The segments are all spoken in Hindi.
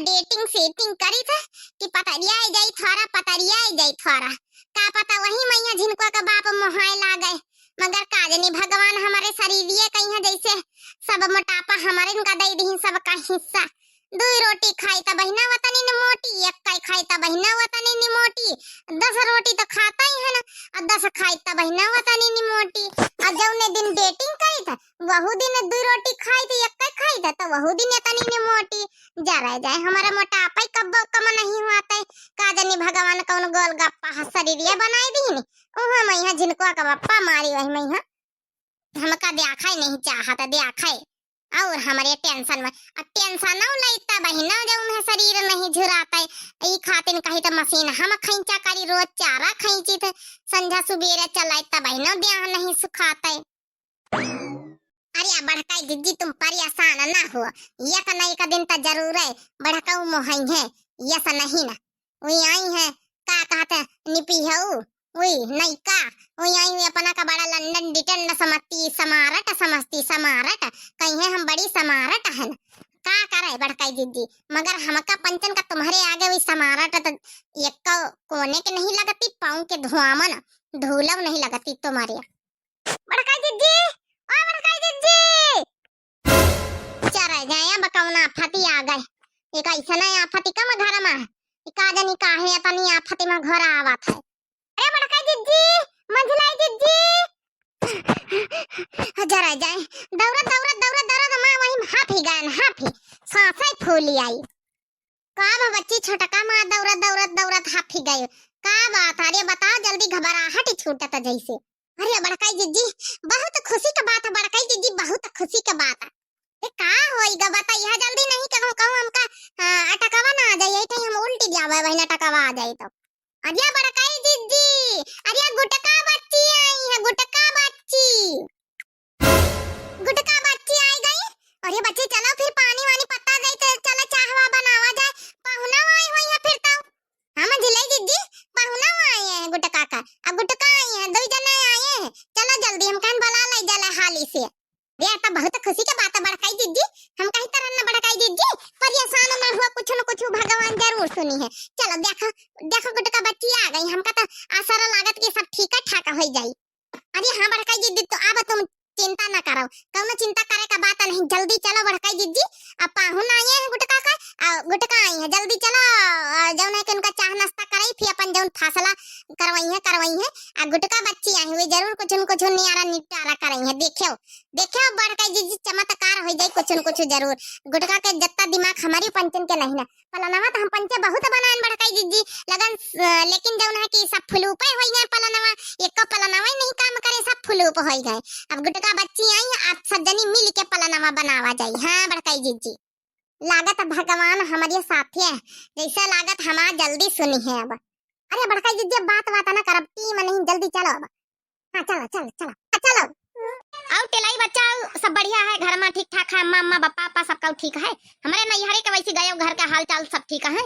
डेटिंग सेटिंग करी था कि पतरिया जाई थोड़ा का पता वही मैया जिनको का बाप मोहाय ला गए। मगर काजनी भगवान हमारे शरीरिये कहीं जैसे सब मोटापा हमारे इनका दे दी सब का हिस्सा। दो रोटी खाई त बहिना वतनी ने मोटी, एक काई खाई त बहिना वतनी ने मोटी, 10 रोटी तो खाता ही है ना, और 10 खाई त बहिना वतनी ने मोटी। और जौने दिन डेटिंग करी था वहू दिन 2 रोटी खाई थी, एक काई खाई था तो वहू दिन तनी ने मोटी। जा रह जाए हमारा मोटापा कब कम नहीं हुआता है। काजनी भगवान कौन गोलगप्पा शरीरिया बनाई दी नी ओह मैया जिनको का बप्पा मारी वही मैया हमका देखा ही नहीं चाहता देखा है। और हमारे टेंशन में टेंशन न लेता बहिना जब में शरीर नहीं झुराता है ई खातिन कही तो मशीन हम खैंचा करी रोज चारा खैंची थे संझा सुबेरे चलाता बहिना देह नहीं सुखाता है। अरे बड़काई जिज्जी तुम परेशान ना हो, एक नहीं का दिन तो जरूर है बड़काऊ मोहई है यस नहीं ना वही आई है का कहते निपी है वही नहीं का वही आई अपना का बड़ा लंदन डिटेंड समझती समारट कहीं है हम बड़ी समारट है ना का करे बड़काई जिज्जी। मगर हमका पंचन का तुम्हारे आगे वही समारट तो एक कोने के नहीं लगती पाँव के धुआमन धूलव नहीं लगती तुम्हारे बड़काई जिज्जी ओ बड़काई जिज्जी। चरा जाया बकौना आफती आ गए एक ऐसा ना आफती कम घर में काजनी काहे तनी आफती में घर आवत है। अरे बड़काई जिज्जी मंझलाई जिज्जी जरा जाए दौड़त मां वही हाफी सांसे फूली आई का बच्ची छोटका मां दौड़त हाफी गई का बात। अरे बताओ जल्दी घबराहट छूटत जैसे। अरे बड़काई जिज्जी बहुत खुशी का बात है बड़काई जिज्जी बहुत खुशी का बात है का होइगा बता यह जल्दी नहीं कहूं हमका अटकवा ना आ जाए कहीं हम उल्टी जावे वही अटकवा आ जाए तो। अरे बड़काई जिज्जी अरे गुटका बच्ची आई है गुटका बच्ची आई गई। अरे बच्ची चलो फिर पानी वानी पत्ता गई तो चलो चाहवा बनावा जाए पहुना आई हुई है फिर तो हम झिलाई जिज्जी पहुना आई है गुटका का अब गुटका आई है 2 जने आए हैं चलो जल्दी हम कान बुला ले जला हाली से। ये तो बहुत खुशी की बात है बड़काई जिज्जी हम कहीं तरह ना बड़काई जिज्जी परेशान ना हुआ कुछ न कुछ भगवान जरूर सुनी है। चलो देखो गुटका बच्ची आ गई हमका तो आसरा लागत के सब ठीक ठाक हो जाई। अरे हाँ बड़काई जिज्जी तो अब तुम चिंता ना करो कौनो चिंता करे का बात नहीं जल्दी चलो बड़काई जिज्जी अब पाहुन आए हैं गुटका आई है जल्दी चलो जौन है कि उनका चाह नाश्ता कराई फिर अपन जौन फासला करवाई है आ गुटका बच्ची आई हुई जरूर कुछ न कुछ नियारा निपटारा कराई है। देखो बड़काई जिज्जी चमत्कार हो जाए कुछ न कुछ जरूर गुटका के जत्ता दिमाग हमारी पंचन के नहीं ना पलनवा तो हम पंचे बहुत बनाएन बड़काई जिज्जी लगन लेकिन जौन है कि सब फुलूपे हो गए पलनवा एक पलनवा ही नहीं काम करे सब फुलूप हो गए। अब गुटका बच्ची आई आप सब जनी मिल के पलनवा बनावा जाए। हाँ बड़काई जिज्जी लागत भगवान हमारे साथ है जैसा लागत हमारा जल्दी सुनी है अब। अरे बड़काई जिज्जी बात ना करब टी में नहीं जल्दी चलो अब। हाँ चलो आओ टेलाई बच्चा सब बढ़िया है घर में ठीक ठाक है मम्मा पापा सबका ठीक है हमारे नैहरे के वैसे गए घर का हाल चाल सब ठीक है।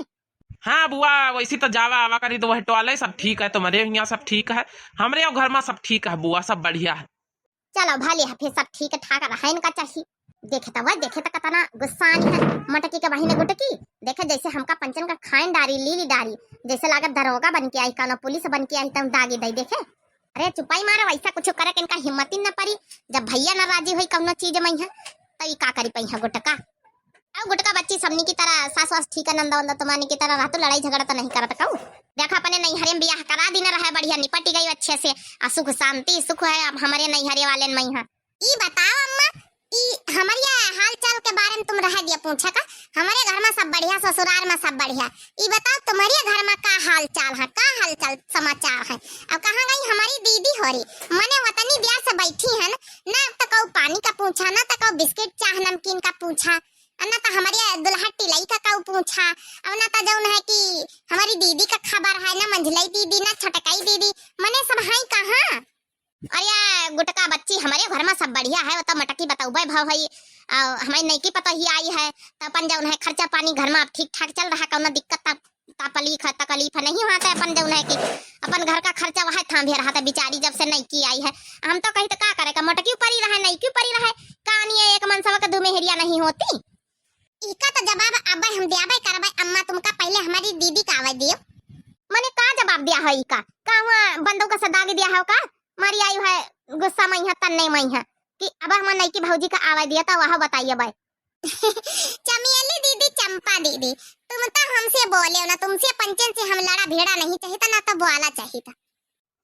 हाँ बुआ वैसी तो जावा आवा करी तो वह टोले सब ठीक है तुम्हारे यहाँ सब ठीक है हमारे यहाँ घर में सब ठीक है बुआ सब बढ़िया है। चलो भाले है फिर सब ठीक ठाक रहे इनका चाहिए। देखे तो कतना गुस्सा है मटकी के बहिने गुटकी देखे जैसे हमका पंचन का खाइन डारी लीली डारी जैसे लागत दरोगा बन के आई कानो पुलिस बन के आई तुम दागी दई देखे। अरे चुपाई मारो वैसा कुछ करे कि इनका हिम्मत ही न पड़ी जब भैया न राजी हुई कौनो चीज में है तो का करी पई है गुटका। अब गुटका बच्ची सबनी की तरह सास ठीक है नंदा वंदा तुम्हारी की तरह रहतो लड़ाई झगड़ा तो नहीं करत कहू देखा अपने नैहरे में बियाह करा दी रहा बढ़िया निपट गई अच्छे से सुख शांति सुख है अब हमारे नैहरे वाले में है। ई बताओ अम्मा ई हमारे हाल चाल के बारे में तुम रह दिया पूछा का हमारे घर में सब बढ़िया ससुराल में सब बढ़िया ई बताओ तुम्हारे घर में का हाल चाल समाचार है। अब कहाँ गई हमारी दीदी हो रही मने वतनी ब्याह से बैठी है ना तो कहू पानी का पूछा ना तो कहू बिस्किट चाह नमकीन का पूछा ना तो हमारी दुल्हा टिलाई का कहू पूछा अब ना तो जौन है कि हमारी दीदी का खबर है ना मंझलाई दीदी ना छटकाई दीदी मने सब है कहाँ। अरे गुटका बच्ची हमारे घर में सब बढ़िया है तो मटकी बताऊ भाव है हमारी नईकी पता ही आई है तो अपन जौन है खर्चा पानी घर में अब ठीक ठाक चल रहा कौनो दिक्कत तकलीफ नहीं होता है अपन जौन है कि अपन घर का खर्चा वह थाम भी रहा था बेचारी जब से नईकी आई है हम तो कहीं तो का करेगा मटकी ऊपर ही रहा नईकी ऊपर ही रहा कहानी एक मनसवा का 2 मेहरिया नहीं होती। इका तो जवाब अब हम देबे करबे। अम्मा तुमका पहले हमारी दीदी का आवाज दियो। मने का जवाब दिया है इका? का हुआ बंदों का सदाग दिया है का? मारी आई है गुस्सा में है तन्ने में है कि अब हम नई की भौजी का आवाज दिया था वह बताइए भाई। चमेली दीदी, चंपा दीदी, तुम तो हमसे बोले हो ना, तुमसे पंचन से हम लड़ा भिड़ा नहीं चाहिए था ना, तो बोला चाहिए था।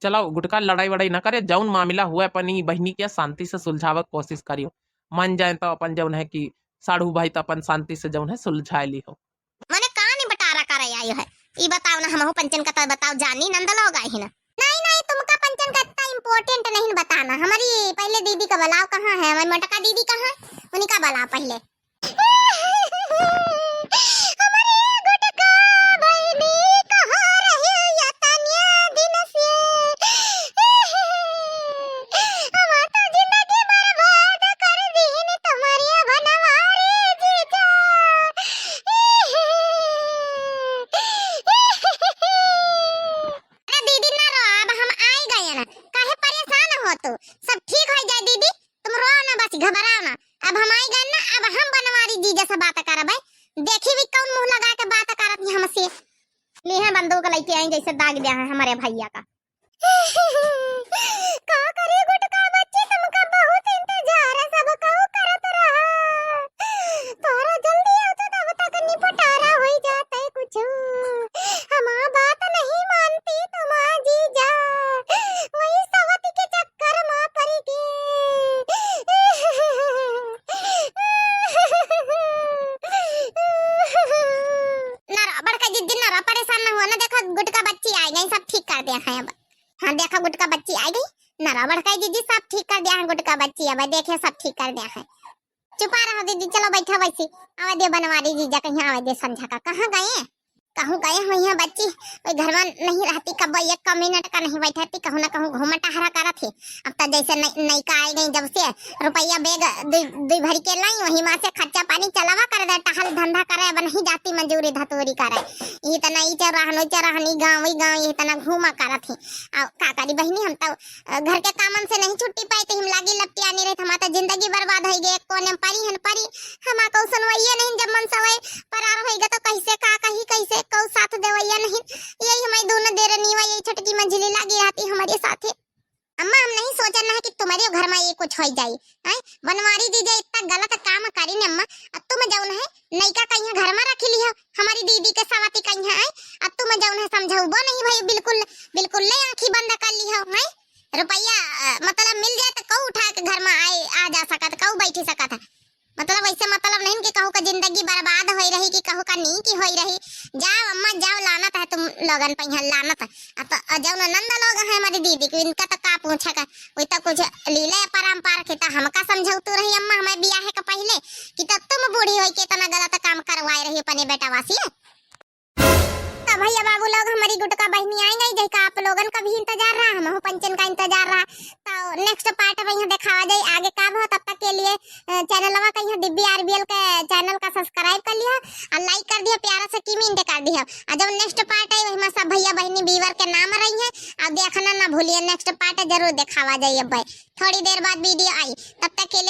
चलो गुटका लड़ाई वड़ाई ना करे, जौन मामला हुआ अपनी बहनी के शांति से सुलझावे कोशिश करियो। मन जाए तो अपन जौन है कि साढ़ू भाई तो अपन शांति से जौन है सुलझाए ली हो। मने कहानी बटारा कर आई है ई बताओ ना, हमहु पंचन का तो बताओ, जानी नंद लोग आई है ना। नहीं नहीं, तुमका पंचन का इतना इम्पोर्टेंट नहीं बताना। हमारी पहले दीदी का बुलाओ कहाँ है, हमारी मोटका दीदी कहाँ है, उन्हीं का बुलाओ पहले। हमारी गुटका बहनी कहाँ रही या तनिया दिन से, हम तो जिंदगी बर्बाद कर दी ने तुम्हारी बनवारी जीजा। अरे दीदी ना रो, अब हम आई गए ना, काहे परेशान हो तू? सब ठीक हो जाए दीदी, तुम रो ना, बस घबराओ ना। अब हम आई गए ना, अब हम बनवारी जीजा से बात करब। देखी भी कौन मुंह लगा के बात करत है हमसे। ले है बंदूक लेके आई जैसे दाग दिया है हमारे भैया का। का करे गुटका बच्चे, तुमका बहुत इंतजार है, सब कहू करत रहा। तोरा जल्दी आओ तो तब तक निपटारा हो जाता है कुछ। हमारा बात नहीं मानती तुम जीजा, वही सवती के चक्कर में पड़ गए। ना बड़का जिद्दी ना रो, परेशान ना हुआ ना। देखो गुटका बच्ची आ गई, सब ठीक कर दिया है अब। हाँ देखो गुटका बच्ची आ गई ना रो, बड़का दीदी सब ठीक कर दिया है गुटका बच्ची। अब देखे सब ठीक कर दिया है। चुपा रहो दीदी, चलो बैठो वैसी। आवाज दे बनवारी जीजा, कहीं आवाज दे समझा का। कहाँ गए कहूँ गए हो यहाँ बच्ची? कोई घर में नहीं रहती, कब एक मिनट का नहीं बैठती, कहूँ ना कहूँ घूमा टहरा करा थी। अब तो जैसे नई का आई गई, जब से रुपया बेग दुई भरी के लाई, वही माँ से खर्चा पानी चलावा कर दे, टहल धंधा करे, अब नहीं जाती मजूरी धतूरी करे। ये तना ई चरहनी गाँव ये तना घूमा करा थी। और का करी बहनी, हम तो घर के कामन से नहीं छुट्टी पाई, तो हम लागी लपटी आनी रही, हमारा तो जिंदगी बर्बाद हो गई। कोने परी हन परी हमारा को सुनवाइए नहीं, जब मन सवाई परार होएगा तो कैसे का कही कैसे कौ साथ देवैया नहीं। यही हमारी दोनों देरनीवा यही छोटकी मंझली लागी रहती हमारे साथे। अम्मा हम नहीं सोचा ना कि तुम्हारे घर में ये कुछ हो जाए। हैं बनवारी दीजिए इतना गलत काम करी ने अम्मा। अब तुम जौन है नैका कहीं घर में रख ली हो, हमारी दीदी के सवाती कहीं है। अब तुम जौन है समझाऊबो नहीं भाई, बिल्कुल बिल्कुल ले आंखी बंद कर ली हो। हैं रुपया मतलब मिल जाए तो कौ उठा के घर में आ जा सकत, कौ बैठी सकत है। मतलब ऐसे मतलब नहीं कि कहूँ का जिंदगी बर्बाद हो रही, कि कहूँ का नी की हो रही। जाओ अम्मा जाओ, लानत है तुम लोगन पे यहाँ, लानत है। अब जब नंदा लोग है हमारी दीदी को, इनका तो का पूछा का, कोई तो कुछ लीले परम्पार के तो हमका समझौतू रही अम्मा हमारे ब्याह के पहले, कि तब तुम बूढ़ी हो के इतना गलत काम करवाए रही अपने बेटा वासी। तो भैया बाबू लोग हमारी गुटका बहनी आई गई, जैसा आप लोगन का भी इंतजार रहा, हम पंचन का इंतजार रहा। तो नेक्स्ट पार्ट में यहाँ दिखावा जाए आगे का हो। तब तक के लिए चैनलवा का यहाँ दिव्य आरबीएल के चैनल का सब्सक्राइब कर लिया और लाइक कर दिया, प्यारा सा कमेंट कर दिया। और जब नेक्स्ट पार्ट है वही सब भैया बहनी बीवर के नाम रही है, अब देखना ना भूलिए। नेक्स्ट पार्ट जरूर दिखावा जाइए भाई, थोड़ी देर बाद वीडियो आई। तब तक के